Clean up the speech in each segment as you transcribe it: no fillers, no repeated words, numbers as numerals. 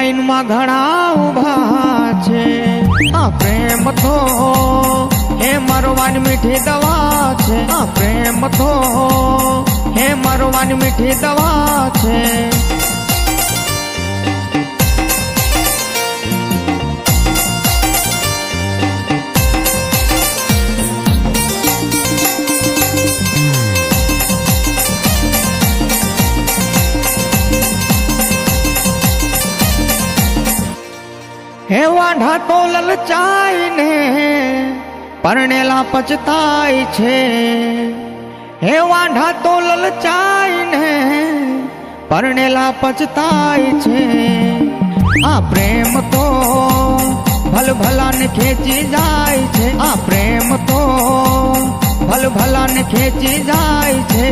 Line में घणा उभा छे। आ प्रेम तो हे मरवानी मीठी दवा छे। आ प्रेम तो हे मरवानी मीठी दवा छे। हे वाढ़ा तो ललचाई ने परणेला पछताई छे। हे वाढ़ा तो ललचाई ने परणेला पछताई छे। आ प्रेम तो भल भला ने खेची जाय छे। आ प्रेम तो भल भला ने खेची जाय छे।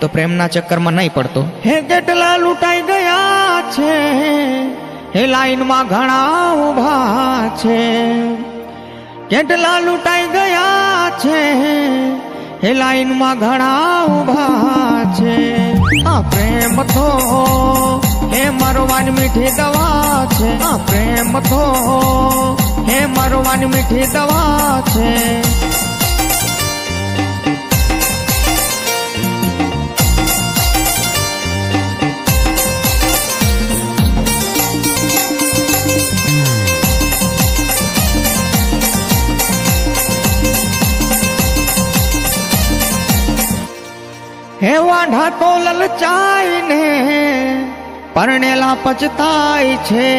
तो प्रेम ना चक्कर में नहीं पड़तो। हे गेटला लूटाई गया छे। हे लाइन में घणा उभा छे। गेटला लूटाई गया छे। हे लाइन में घणा उभा छे। आ प्रेम तो हे मरवानी मीठी दवा छे। आ प्रेम तो हे मरवानी मीठी दवा छे। हे वाढ़ा तो ललचाई ने परणेला पछताई छे।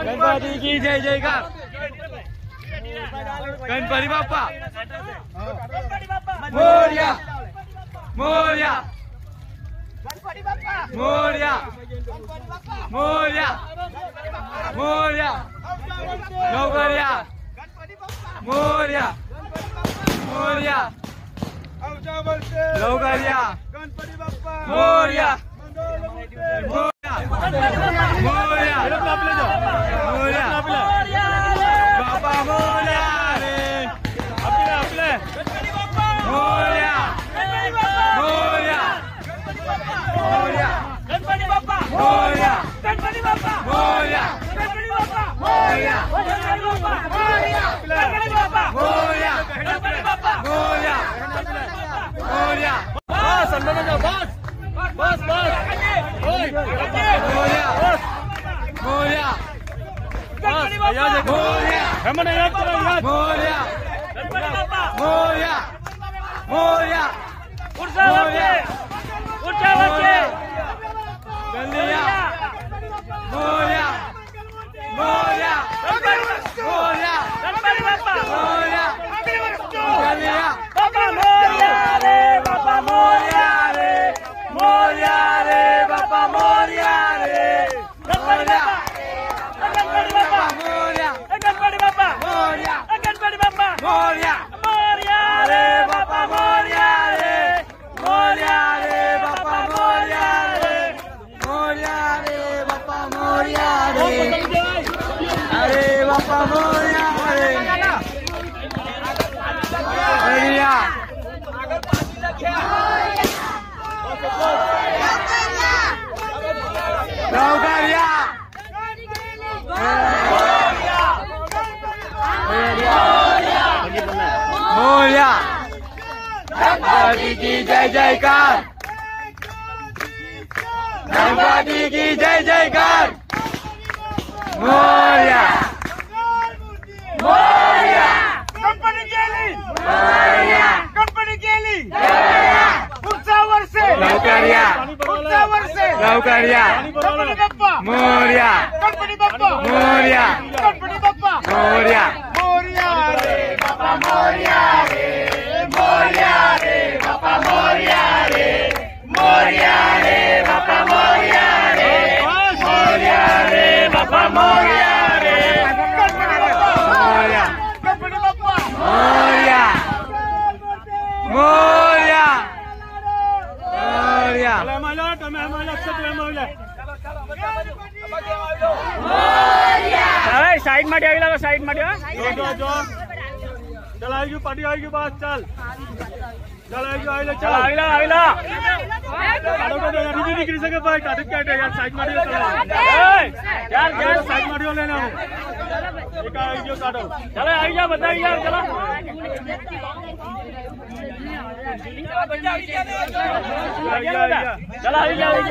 गणपती की जय जयकार गणपती बाप्पा मोरया मोरया मोरया मोरया मोरया लवकर या मोरया मोरया लवकर या मोरया मोरया मोरया मोरया बाप्पा मोरया रे आपले मोरया मोरया मोरया गणपती बाप्पा मोरया गणपती बाप्पा मोरया गणपती बाप्पा मोरया गणपती बाप्पा गणपती बाप्पा मोरया गणपती बाप्पा मोरया मोरया बस संदर्भ बस बस बस मोरया मोरया गणपती बाप्पा मोरया हमने याद करा याद मोरया गणपती बाप्पा मोरया मोरया उर्जा वाके जल्दी या मोरया मोरया मोरया गणपती बाप्पा मोरया जल्दी या बाप्पा मोरया रे बाप्पा मोरया रे मोरया रे बाप्पा मोरया रे गणपती बाप्पा मोरया गणपती बाप्पा मोरया गणपती बाप्पा मोरया मोरया रे बाप्पा मोरया रे मोरया रे बाप्पा मोरया रे मोरया रे बाप्पा मोरया रे अरे बाप्पा मोरया रे मोरया लवकर या मोरया गणपति की जय जयकार गणपति की जय जयकार मोरया मोरया गणपती गेली मोरया गणपती गेली पुढच्या वर्षी लवकर या पुढच्या वर्षी लवकर या गणपती बाप्पा मोरया गणपती बाप्पा मोरया गणपती बाप्पा मोरया मोरया रे बाप्पा मोरया रे मोरया रे बाप्पा मोरया रे मोरया रे बाप्पा मोरया रे मोरया रे बाप्पा मोरया रे मोरया गणपती बाप्पा मोरया मोरया मोरया साइड में आगे साइड में चल आएगी पार्टी आएगी बात चल चल आएगी आइले चल आइला काटो काटो यार नहीं निकल सके भाई काटो काटो यार साइड मारियो चल यार यार साइड मारियो लेना एक आएगी काटो चलो आ जा बताइए यार चलो चल आ